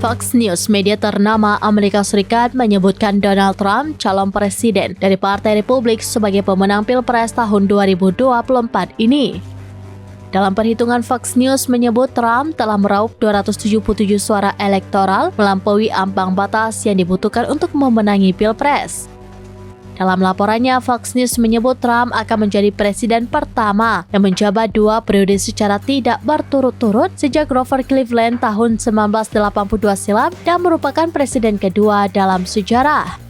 Fox News, media ternama Amerika Serikat, menyebutkan Donald Trump, calon presiden dari Partai Republik, sebagai pemenang Pilpres tahun 2024 ini. Dalam perhitungan Fox News menyebut Trump telah meraup 277 suara elektoral, melampaui ambang batas yang dibutuhkan untuk memenangi Pilpres. Dalam laporannya, Fox News menyebut Trump akan menjadi presiden pertama yang menjabat 2 periode secara tidak berturut-turut sejak Grover Cleveland tahun 1982 silam dan merupakan presiden kedua dalam sejarah.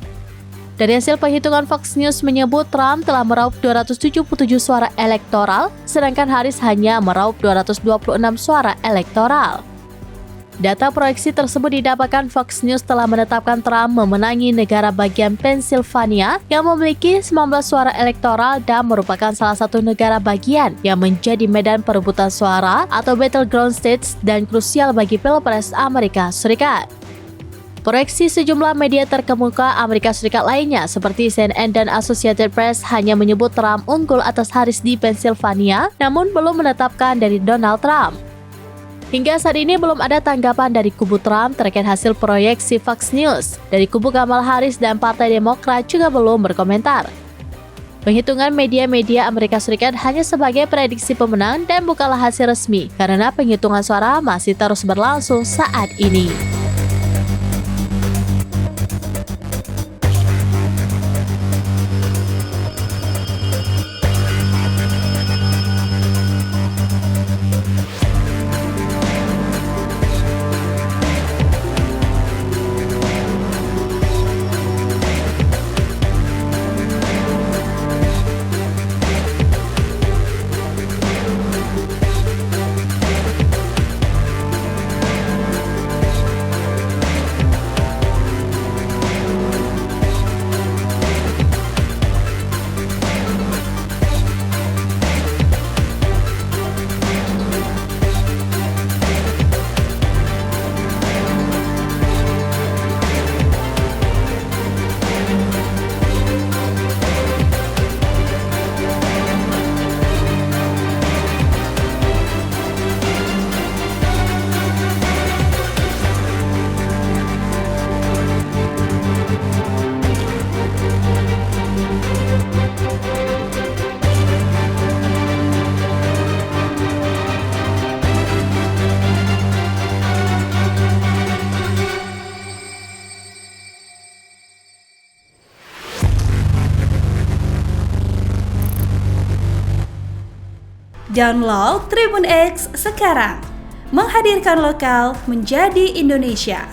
Dari hasil perhitungan Fox News menyebut Trump telah meraup 277 suara elektoral, sedangkan Harris hanya meraup 226 suara elektoral. Data proyeksi tersebut didapatkan Fox News telah menetapkan Trump memenangi negara bagian Pennsylvania yang memiliki 19 suara elektoral dan merupakan salah satu negara bagian yang menjadi medan perebutan suara atau battleground states dan krusial bagi Pilpres Amerika Serikat. Proyeksi sejumlah media terkemuka Amerika Serikat lainnya seperti CNN dan Associated Press hanya menyebut Trump unggul atas Harris di Pennsylvania, namun belum menetapkan dari Donald Trump. Hingga saat ini belum ada tanggapan dari kubu Trump terkait hasil proyeksi Fox News. Dari kubu Kamala Harris dan Partai Demokrat juga belum berkomentar. Penghitungan media-media Amerika Serikat hanya sebagai prediksi pemenang dan bukanlah hasil resmi, karena penghitungan suara masih terus berlangsung saat ini. Download Tribun X sekarang, menghadirkan lokal menjadi Indonesia.